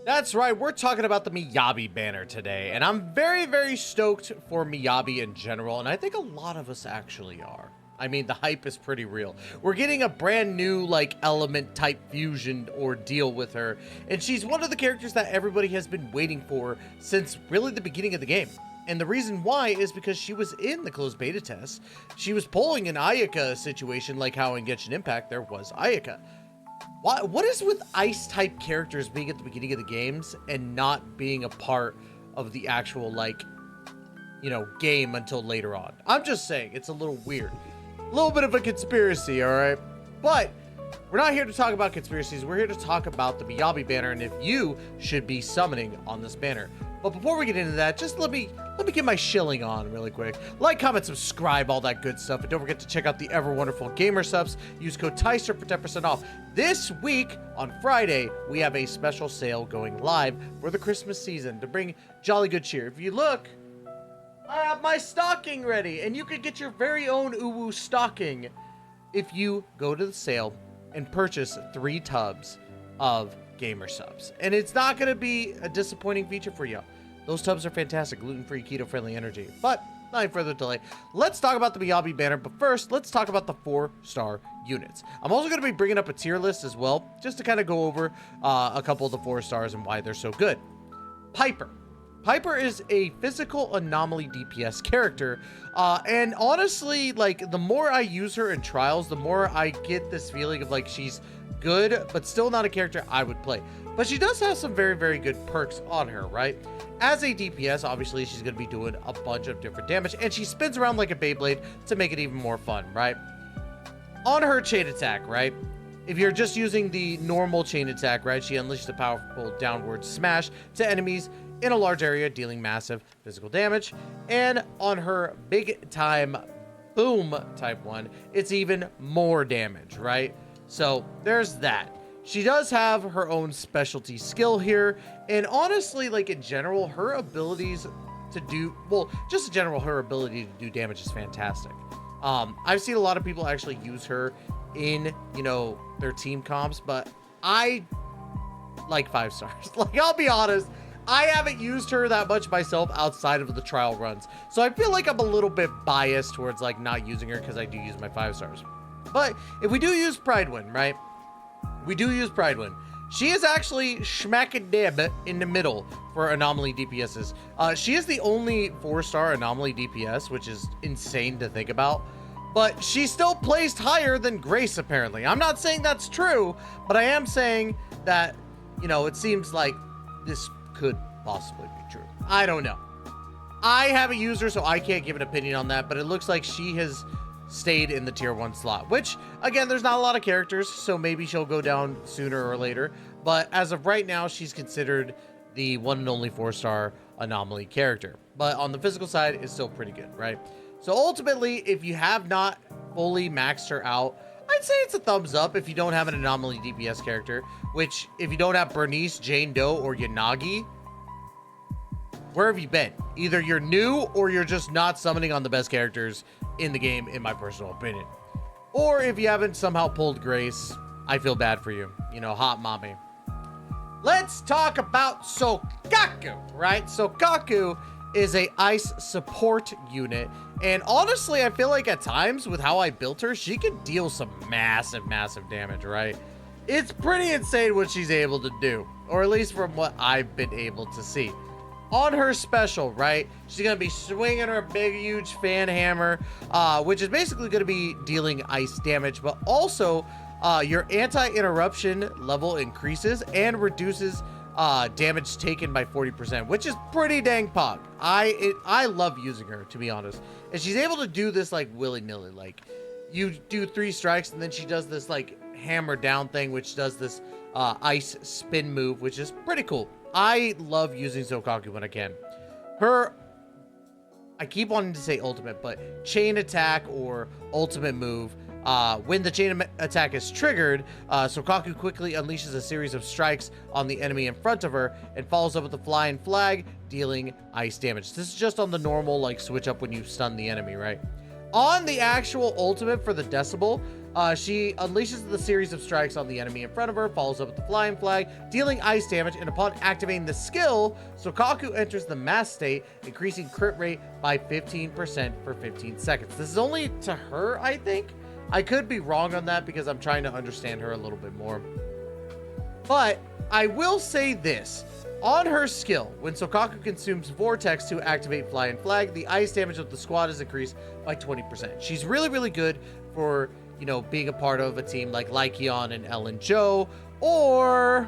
That's right, we're talking about the Miyabi banner today, and I'm very, very stoked for Miyabi in general, and I think a lot of us actually are. I mean, the hype is pretty real. We're getting a brand new, like, element type fusion ordeal with her, and she's one of the characters that everybody has been waiting for since really the beginning of the game. And the reason why is because she was in the closed beta test. She was pulling an Ayaka situation like how in Genshin Impact there was Ayaka. What is with ice-type characters being at the beginning of the games and not being a part of the actual, like, you know, game until later on? I'm just saying, it's a little weird. A little bit of a conspiracy, alright? But we're not here to talk about conspiracies. We're here to talk about the Miyabi banner and if you should be summoning on this banner. But before we get into that, just let me get my shilling on really quick. Like, comment, subscribe, all that good stuff. And don't forget to check out the ever wonderful Gamer Subs. Use code TYSER for 10% off. This week, on Friday, we have a special sale going live for the Christmas season to bring jolly good cheer. If you look, I have my stocking ready. And you could get your very own Uwu stocking if you go to the sale and purchase 3 tubs of Gamer Subs. And it's not going to be a disappointing feature for you. Those tubs are fantastic, gluten-free, keto-friendly energy. But not any further delay, let's talk about the Miyabi banner. But first, let's talk about the 4-star units. I'm also going to be bringing up a tier list as well, just to kind of go over a couple of the 4 stars and why they're so good. Piper. Piper is a physical anomaly DPS character, and honestly, like, the more I use her in trials, the more I get this feeling of like she's good, but still not a character I would play. But she does have some very, very good perks on her, right? As a DPS, obviously, she's going to be doing a bunch of different damage, and she spins around like a Beyblade to make it even more fun, right? On her chain attack, right? If you're just using the normal chain attack, right, she unleashes a powerful downward smash to enemies in a large area, dealing massive physical damage. And on her big time boom type 1, it's even more damage, right? So there's that. She does have her own specialty skill here, and honestly, like, in general, her abilities to do, well, just in general, her ability to do damage is fantastic. I've seen a lot of people actually use her in, you know, their team comps, but I like 5 stars. Like, I'll be honest, I haven't used her that much myself outside of the trial runs, so I feel like I'm a little bit biased towards, like, not using her because I do use my 5 stars. But if we do use Pridewind, right? We do use Pridewind. She is actually smack dab in the middle for anomaly DPSs. She is the only 4-star anomaly DPS, which is insane to think about. But she's still placed higher than Grace, apparently. I'm not saying that's true, but I am saying that, you know, it seems like this could possibly be true. I don't know. I haven't used her, so I can't give an opinion on that, but it looks like she has stayed in the tier 1 slot, which, again, there's not a lot of characters, so maybe she'll go down sooner or later. But as of right now, she's considered the one and only 4-star anomaly character. But on the physical side, it's still pretty good, right? So ultimately, if you have not fully maxed her out, I'd say it's a thumbs up if you don't have an anomaly DPS character, which, if you don't have Bernice, Jane Doe, or Yanagi, where have you been? Either you're new or you're just not summoning on the best characters in the game, in my personal opinion. Or if you haven't somehow pulled Grace, I feel bad for you. You know, hot mommy. Let's talk about Sokaku, right? Sokaku is a ice support unit, and honestly, I feel like at times with how I built her, she can deal some massive damage, right? It's pretty insane what she's able to do, or at least from what I've been able to see. On her special, right, she's going to be swinging her big, huge fan hammer, which is basically going to be dealing ice damage, but also your anti-interruption level increases and reduces damage taken by 40%, which is pretty dang pog. I love using her, to be honest. And she's able to do this, like, willy-nilly. Like, you do 3 strikes, and then she does this, like, hammer down thing, which does this ice spin move, which is pretty cool. I love using Sokaku when I can. Her, I keep wanting to say ultimate, but chain attack or ultimate move, when the chain attack is triggered, Sokaku quickly unleashes a series of strikes on the enemy in front of her and follows up with a flying flag, dealing ice damage. This is just on the normal, like, switch up when you stun the enemy, right? On the actual ultimate for the Decibel, She unleashes the series of strikes on the enemy in front of her, follows up with the flying flag, dealing ice damage, and upon activating the skill, Sokaku enters the mass state, increasing crit rate by 15% for 15 seconds. This is only to her, I think. I could be wrong on that because I'm trying to understand her a little bit more. But I will say this. On her skill, when Sokaku consumes Vortex to activate Flying Flag, the ice damage of the squad is increased by 20%. She's really, really good for, you know, being a part of a team like Lycion and Ellen Joe, or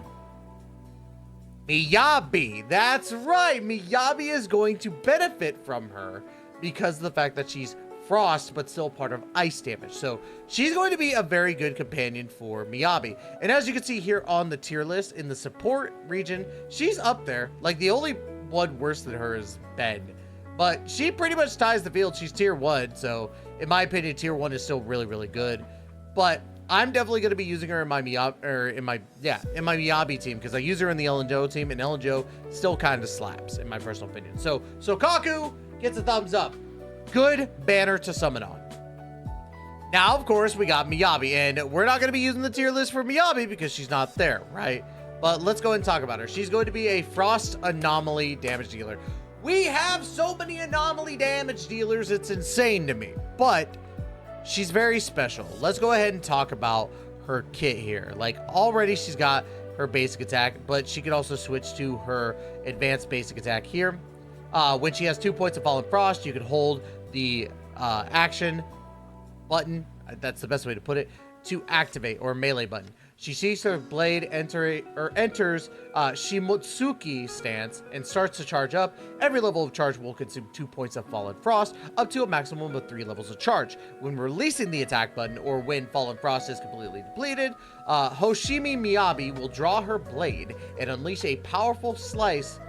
Miyabi. That's right. Miyabi is going to benefit from her because of the fact that she's frost, but still part of ice damage. So she's going to be a very good companion for Miyabi. And as you can see here on the tier list in the support region, she's up there. Like, the only one worse than her is Ben, but she pretty much ties the field. She's tier 1. So in my opinion, tier 1 is still really, really good. But I'm definitely going to be using her in my Miyabi team, because I use her in the Ellen Joe team, and Ellen Joe still kind of slaps in my personal opinion. So Sokaku gets a thumbs up. Good banner to summon on. Now, of course, we got Miyabi, and we're not going to be using the tier list for Miyabi because she's not there, right? But let's go ahead and talk about her. She's going to be a Frost Anomaly damage dealer. We have so many anomaly damage dealers, it's insane to me. But she's very special. Let's go ahead and talk about her kit here. Like, already she's got her basic attack, but she can also switch to her advanced basic attack here. When she has 2 points of Fallen Frost, you can hold the action button, that's the best way to put it, to activate, or melee button. She sees her blade enters Shimotsuki stance and starts to charge up. Every level of charge will consume 2 points of Fallen Frost, up to a maximum of 3 levels of charge. When releasing the attack button, or when Fallen Frost is completely depleted, Hoshimi Miyabi will draw her blade and unleash a powerful slice,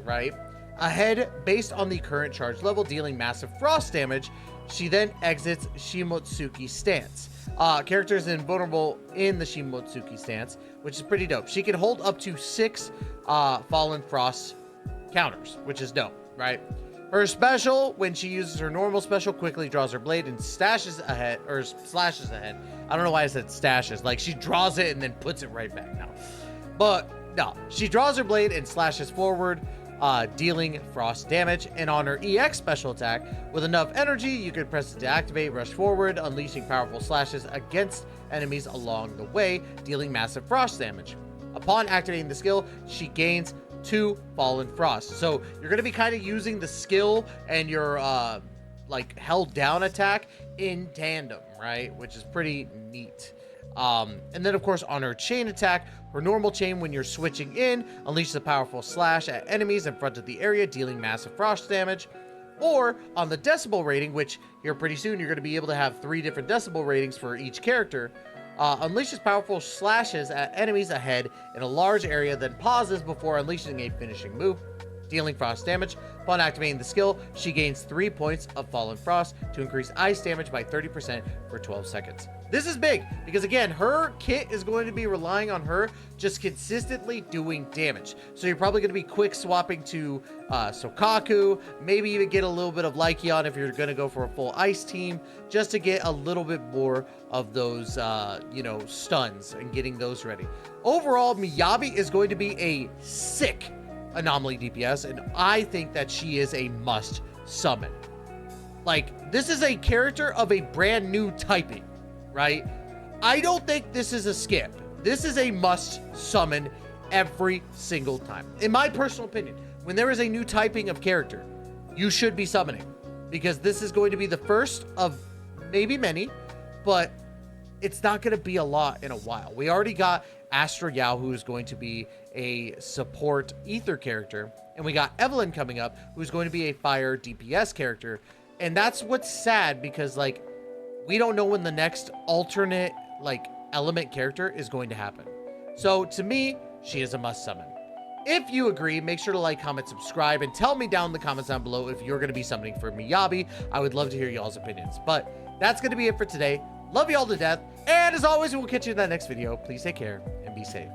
right, ahead based on the current charge level, dealing massive frost damage. She then exits Shimotsuki stance. Character is invulnerable in the Shimotsuki stance, which is pretty dope. She can hold up to 6 Fallen Frost counters, which is dope, right? Her special, when she uses her normal special, quickly draws her blade and slashes ahead. I don't know why I said stashes. Like, she draws it and then puts it right back now. But no, she draws her blade and slashes forward, dealing frost damage. And on her EX special attack, with enough energy, you can press it to activate, rush forward, unleashing powerful slashes against enemies along the way, dealing massive frost damage. Upon activating the skill, she gains 2 Fallen Frost. So you're going to be kind of using the skill and your like held down attack in tandem, right? Which is pretty neat. And then, of course, on her chain attack, her normal chain, when you're switching in, unleashes a powerful slash at enemies in front of the area, dealing massive frost damage. Or on the decibel rating, which here pretty soon you're going to be able to have 3 different decibel ratings for each character, unleashes powerful slashes at enemies ahead in a large area, then pauses before unleashing a finishing move, dealing frost damage. Upon activating the skill, she gains 3 points of Fallen Frost to increase ice damage by 30% for 12 seconds. This is big because, again, her kit is going to be relying on her just consistently doing damage. So you're probably going to be quick swapping to Sokaku, maybe even get a little bit of Lycion if you're going to go for a full ice team, just to get a little bit more of those, you know, stuns and getting those ready. Overall, Miyabi is going to be a sick anomaly DPS, and I think that she is a must summon. Like, this is a character of a brand new typing, right? I don't think this is a skip. This is a must summon every single time. In my personal opinion, when there is a new typing of character, you should be summoning, because this is going to be the first of maybe many, but it's not going to be a lot in a while. We already got Astra Yao, who is going to be a support ether character, and we got EVELYN coming up, who's going to be a fire DPS character. And that's what's sad, because, like, we don't know when the next alternate, like, element character is going to happen. So to me, she is a must summon. If you agree, make sure to like, comment, subscribe, and tell me down in the comments down below if you're going to be summoning for Miyabi. I would love to hear y'all's opinions. But that's going to be it for today. Love y'all to death. And as always, we'll catch you in that next video. Please take care and be safe.